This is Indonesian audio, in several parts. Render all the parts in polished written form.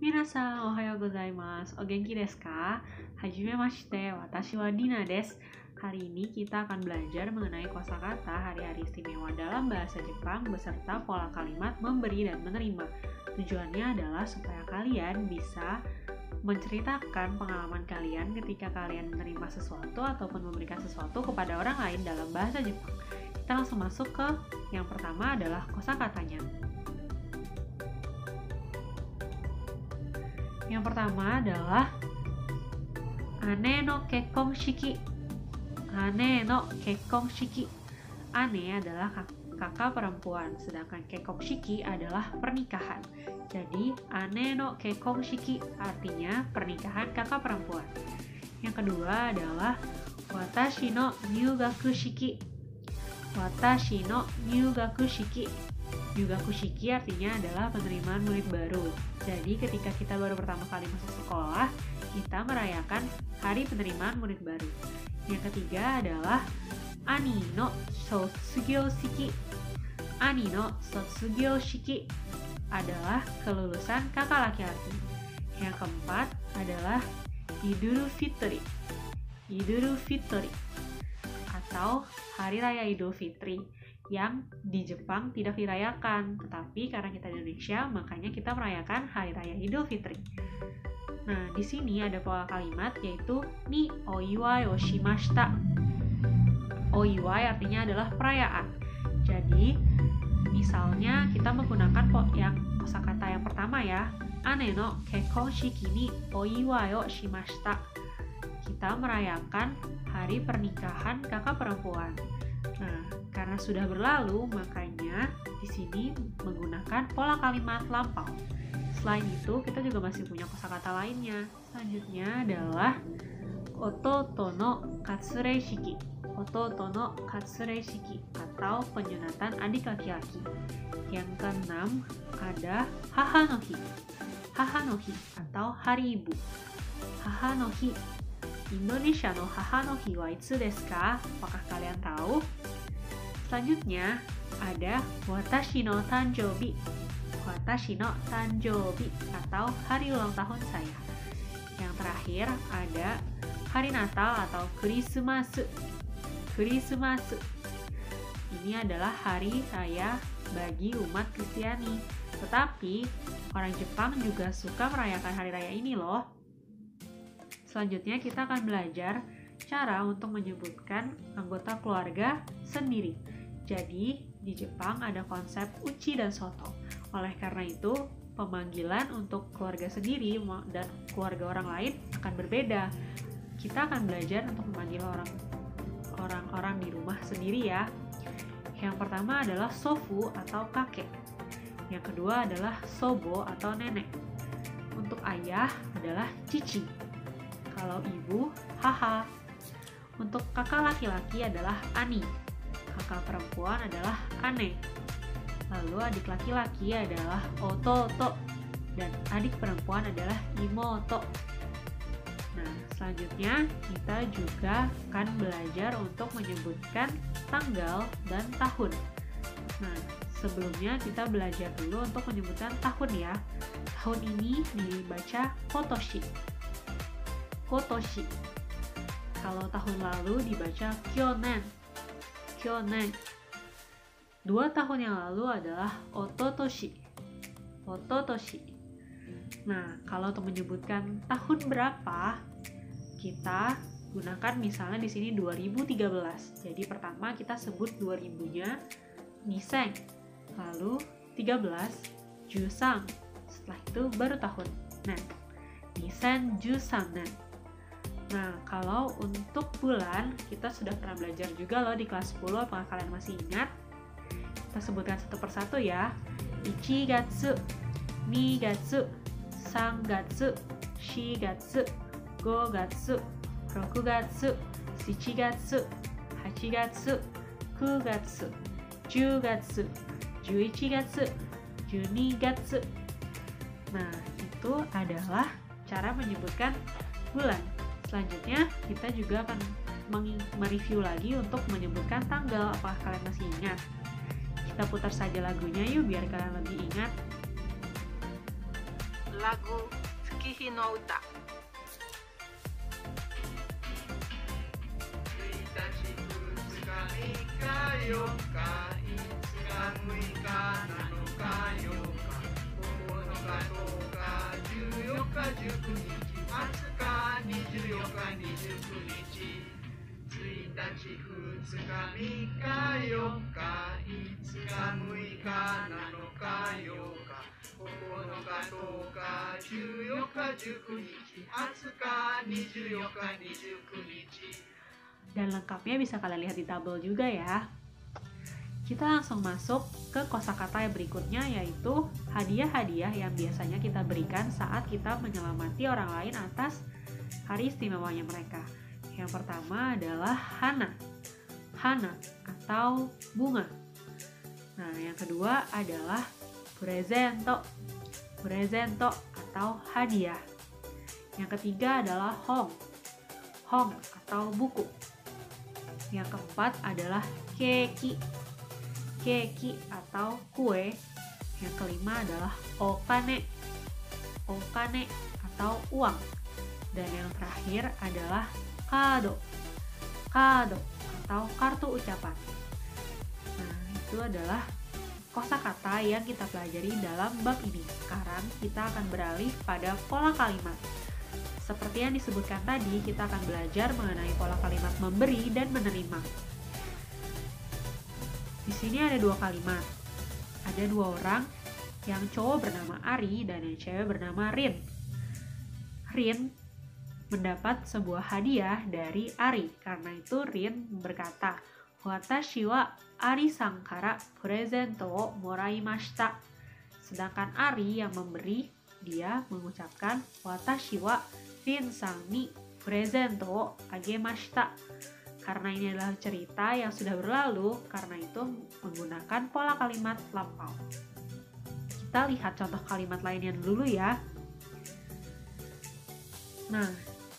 Minasan, ohayo gozaimasu. O genki desu ka? Hajimemashite, watashi wa Dina desu. Hari ini kita akan belajar mengenai kosakata hari-hari istimewa dalam bahasa Jepang beserta pola kalimat memberi dan menerima. Tujuannya adalah supaya kalian bisa menceritakan pengalaman kalian ketika kalian menerima sesuatu ataupun memberikan sesuatu kepada orang lain dalam bahasa Jepang. Kita langsung masuk ke yang pertama adalah kosakatanya. Yang pertama adalah ane no kekkon shiki. Ane no kekkon shiki. Ane adalah kakak perempuan, sedangkan kekkon shiki adalah pernikahan. Jadi ane no kekkon shiki artinya pernikahan kakak perempuan. Yang kedua adalah watashi no ryugaku shiki. Watashi no ryugaku shiki. Ryugaku shiki artinya adalah penerimaan murid baru. Jadi ketika kita baru pertama kali masuk sekolah, kita merayakan hari penerimaan murid baru. Yang ketiga adalah ani no sotsugyo shiki. Ani no sotsugyo shiki adalah kelulusan kakak laki-laki. Yang keempat adalah Idul Fitri. Idul Fitri atau Hari Raya Idul Fitri yang di Jepang tidak dirayakan, tetapi karena kita di Indonesia, makanya kita merayakan Hari Raya Idul Fitri. Nah, di sini ada pola kalimat yaitu ni oiwai o shimashita. Oiwai artinya adalah perayaan. Jadi, misalnya kita menggunakan yang kosakata yang pertama ya, ane no kekkon shiki ni oiwai o shimashita. Kita merayakan hari pernikahan kakak perempuan. Nah, karena sudah berlalu, makanya di sini menggunakan pola kalimat lampau. Selain itu, kita juga masih punya kosakata lainnya. Selanjutnya adalah ototo no katsurei shiki. Ototo no katsurei shiki atau penyunatan adik laki-laki. Yang keenam ada haha no hi. Haha no hi atau hari ibu. Haha no hi. Indonesia no haha no hi wa itsu desu ka? Apakah kalian tahu? Selanjutnya ada watashi no tanjoubi. Watashi no tanjoubi atau hari ulang tahun saya. Yang terakhir ada hari Natal atau Christmas. Christmas. Ini adalah hari raya bagi umat Kristiani. Tetapi orang Jepang juga suka merayakan hari raya ini loh. Selanjutnya kita akan belajar cara untuk menyebutkan anggota keluarga sendiri. Jadi, di Jepang ada konsep uchi dan soto. Oleh karena itu, pemanggilan untuk keluarga sendiri dan keluarga orang lain akan berbeda. Kita akan belajar untuk memanggil orang-orang di rumah sendiri ya. Yang pertama adalah sofu atau kakek. Yang kedua adalah sobo atau nenek. Untuk ayah adalah cici. Kalau ibu, haha. Untuk kakak laki-laki adalah ani. Kakak perempuan adalah ane. Lalu adik laki-laki adalah ototo. Dan adik perempuan adalah imoto. Nah, selanjutnya kita juga akan belajar untuk menyebutkan tanggal dan tahun. Nah, sebelumnya kita belajar dulu untuk menyebutkan tahun ya. Tahun ini dibaca kotoshi. Kotoshi. Kalau tahun lalu dibaca kyonen. Kyonen. 2 tahun yang lalu adalah ototoshi. Ototoshi. Nah, kalau untuk menyebutkan tahun berapa, kita gunakan misalnya di sini 2013. Jadi pertama kita sebut 2000-nya nisen. Lalu 13 jusang. Setelah itu baru tahun. Nah, nisen jusang. Nah, kalau untuk bulan, kita sudah pernah belajar juga loh di kelas 10, apakah kalian masih ingat? Kita sebutkan satu persatu ya. 1月、2月、3月、4月、5月、6月、7月、8月、9月、10月、11月、12月. Nah, itu adalah cara menyebutkan bulan. Selanjutnya, kita juga akan mereview lagi untuk menyebutkan tanggal. Apakah kalian masih ingat? Kita putar saja lagunya yuk biar kalian lebih ingat. lagu Tsukihi no Uta. Dan lengkapnya bisa kalian lihat di tabel juga ya. Kita langsung masuk ke kosakata yang berikutnya, yaitu hadiah-hadiah yang biasanya kita berikan saat kita menyelamati orang lain atas hari istimewanya mereka. Yang pertama adalah hana. Hana atau bunga. Nah, yang kedua adalah presento. Presento atau hadiah. Yang ketiga adalah hong. Hong atau buku. Yang keempat adalah keki. Keki atau kue. Yang kelima adalah okane. Okane atau uang. Dan yang terakhir adalah kado. Kado atau kartu ucapan. Nah, itu adalah kosakata yang kita pelajari dalam bab ini. Sekarang kita akan beralih pada pola kalimat. Seperti yang disebutkan tadi, kita akan belajar mengenai pola kalimat memberi dan menerima. Di sini ada dua kalimat. Ada dua orang, yang cowok bernama Ari dan yang cewek bernama Rin. Rin mendapat sebuah hadiah dari Ari. Karena itu Rin berkata, "Watashi wa Ari-san kara presento wo moraimashita." Sedangkan Ari yang memberi, dia mengucapkan, "Watashi wa Rin-san ni presento wo agemashita." Karena ini adalah cerita yang sudah berlalu, karena itu menggunakan pola kalimat lampau. Kita lihat contoh kalimat lainnya dulu ya. Nah,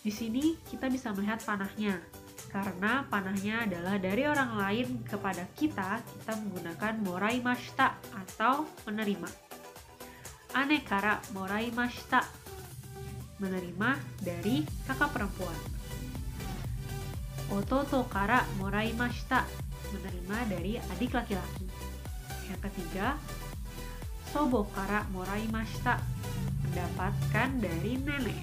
di sini kita bisa melihat panahnya. Karena panahnya adalah dari orang lain kepada kita menggunakan moraimashita atau menerima. Ane kara moraimashita, menerima dari kakak perempuan. Ototo kara moraimashita, menerima dari adik laki-laki. Yang ketiga, sobo kara moraimashita, mendapatkan dari nenek.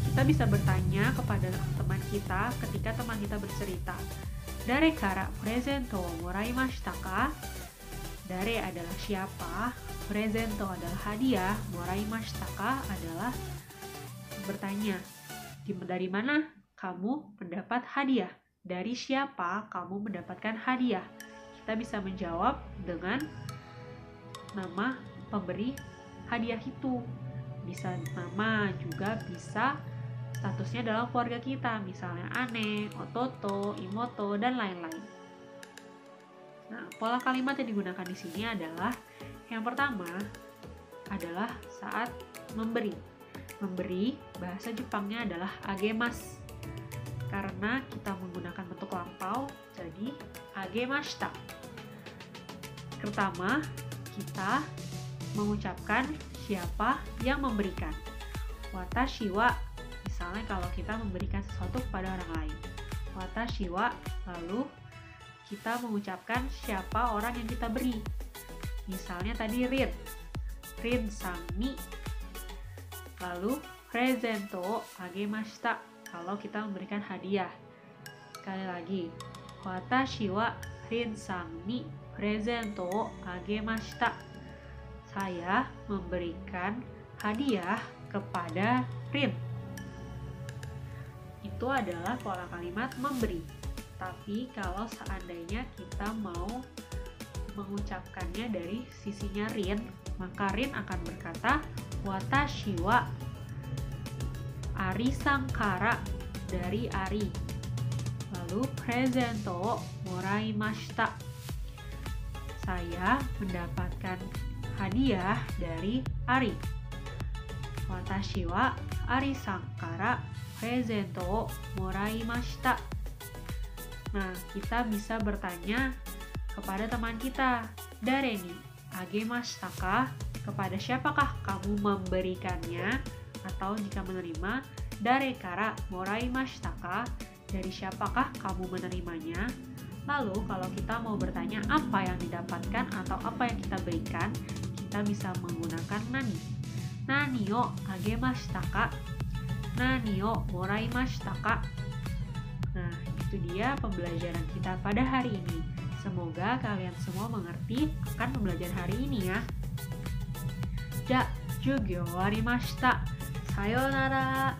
Kita bisa bertanya kepada teman kita ketika teman kita bercerita, "Dare kara presento moraimashita ka?" Dare adalah siapa, presento adalah hadiah, moraimashita ka adalah bertanya, dari mana kamu mendapat hadiah? Dari siapa kamu mendapatkan hadiah? Kita bisa menjawab dengan nama pemberi hadiah itu. Bisa nama, juga bisa statusnya dalam keluarga kita, misalnya ane, ototo, imoto, dan lain-lain. Nah, pola kalimat yang digunakan di sini adalah yang pertama adalah saat memberi. Memberi, bahasa Jepangnya adalah agemas. Karena kita menggunakan bentuk lampau, jadi agemashita. Pertama, kita mengucapkan siapa yang memberikan. Watashi wa, misalnya kalau kita memberikan sesuatu kepada orang lain. Watashi wa, lalu kita mengucapkan siapa orang yang kita beri. Misalnya tadi Rin. Rin-san ni. Lalu presento o agemashita, kalau kita memberikan hadiah. Sekali lagi. Watashi wa Rin-san ni presento o agemashita. Saya memberikan hadiah kepada Rin. Itu adalah pola kalimat memberi. Tapi kalau seandainya kita mau mengucapkannya dari sisinya Rin, maka Rin akan berkata, "Watashi wa Ari-san kara," dari Ari. Lalu presento o moraimashita. Saya mendapatkan hadiah dari Ari. Watashi wa Ari-san kara presento o moraimashita. Nah, kita bisa bertanya kepada teman kita, "Dare ni agemashita ka?" kepada siapakah kamu memberikannya? Atau jika menerima, dare kara moraimashita ka? Dari siapakah kamu menerimanya? Lalu kalau kita mau bertanya apa yang didapatkan atau apa yang kita berikan, kita bisa menggunakan nani. Nani o agemashita ka? Nani o moraimashita ka? Nah, itu dia pembelajaran kita pada hari ini. Semoga kalian semua mengerti akan pembelajaran hari ini ya. Ja, jugyo warimashita. Sayonara.